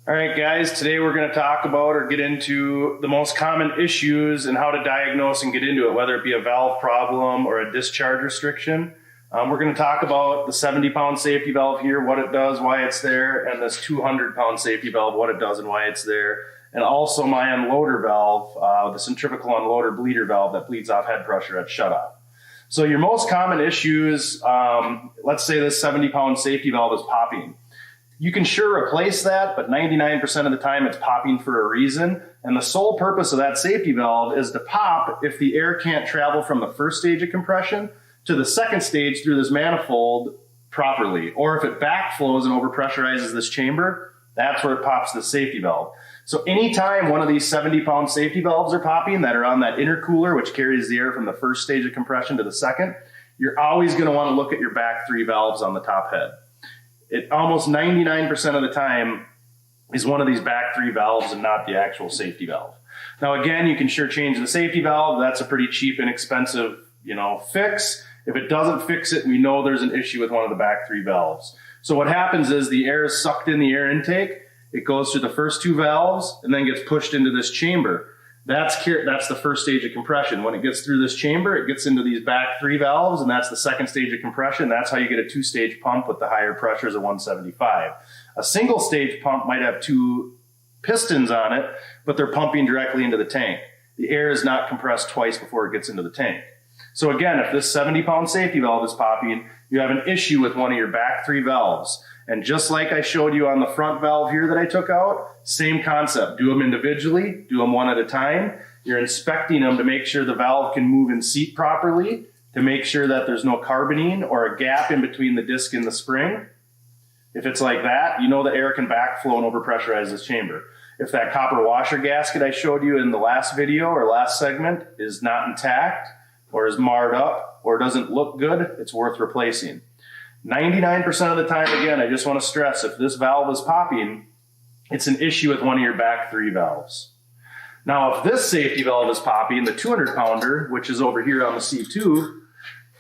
All right, guys, today we're going to talk about or get into the most common issues and how to diagnose and get into it, whether it be a valve problem or a discharge restriction. We're going to talk about the 70-pound safety valve here, what it does, why it's there, and this 200-pound safety valve, what it does and why it's there, and also my unloader valve, the centrifugal unloader bleeder valve that bleeds off head pressure at shutoff. So your most common issues, let's say this 70-pound safety valve is popping. You can sure replace that, but 99% of the time it's popping for a reason. And the sole purpose of that safety valve is to pop if the air can't travel from the first stage of compression to the second stage through this manifold properly. Or if it backflows and overpressurizes this chamber, that's where it pops the safety valve. So anytime one of these 70-pound safety valves are popping that are on that intercooler, which carries the air from the first stage of compression to the second, you're always going to want to look at your back three valves on the top head. It almost 99% of the time is one of these back three valves and not the actual safety valve. Now, again, you can sure change the safety valve. That's a pretty cheap, inexpensive, fix. If it doesn't fix it, we know there's an issue with one of the back three valves. So what happens is the air is sucked in the air intake. It goes through the first two valves and then gets pushed into this chamber. That's the first stage of compression. When it gets through this chamber, it gets into these back three valves, and that's the second stage of compression. That's how you get a two-stage pump with the higher pressures of 175. A single-stage pump might have two pistons on it, but they're pumping directly into the tank. The air is not compressed twice before it gets into the tank. So again, if this 70-pound safety valve is popping, you have an issue with one of your back three valves. And just like I showed you on the front valve here that I took out, same concept. Do them individually, do them one at a time. You're inspecting them to make sure the valve can move and seat properly, to make sure that there's no carboning or a gap in between the disc and the spring. If it's like that, you know the air can backflow and overpressurize this chamber. If that copper washer gasket I showed you in the last video or last segment is not intact or is marred up or doesn't look good, it's worth replacing. 99% of the time, again, I just want to stress, if this valve is popping, it's an issue with one of your back three valves. Now, if this safety valve is popping, the 200-pounder, which is over here on the C2,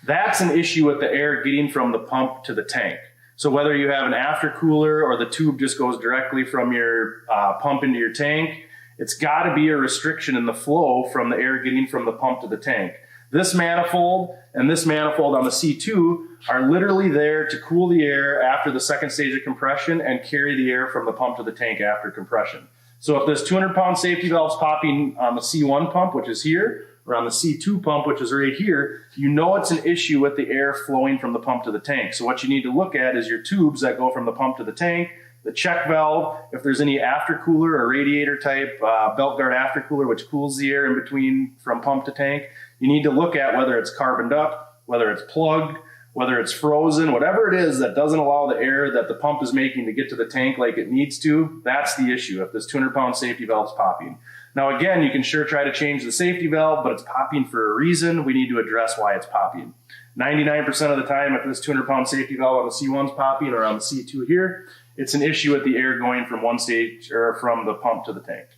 that's an issue with the air getting from the pump to the tank. So whether you have an aftercooler or the tube just goes directly from your pump into your tank, it's got to be a restriction in the flow from the air getting from the pump to the tank. This manifold and this manifold on the C2 are literally there to cool the air after the second stage of compression and carry the air from the pump to the tank after compression. So if this 200-pound safety valve is popping on the C1 pump, which is here, or on the C2 pump, which is right here, you know it's an issue with the air flowing from the pump to the tank. So what you need to look at is your tubes that go from the pump to the tank, the check valve, if there's any aftercooler or radiator type belt guard aftercooler, which cools the air in between from pump to tank. You need to look at whether it's carboned up, whether it's plugged, whether it's frozen, whatever it is that doesn't allow the air that the pump is making to get to the tank like it needs to. That's the issue if this 200-pound safety valve is popping. Now, again, you can sure try to change the safety valve, but it's popping for a reason. We need to address why it's popping. 99% of the time, if this 200-pound safety valve on the C1 is popping or on the C2 here, it's an issue with the air going from one stage or from the pump to the tank.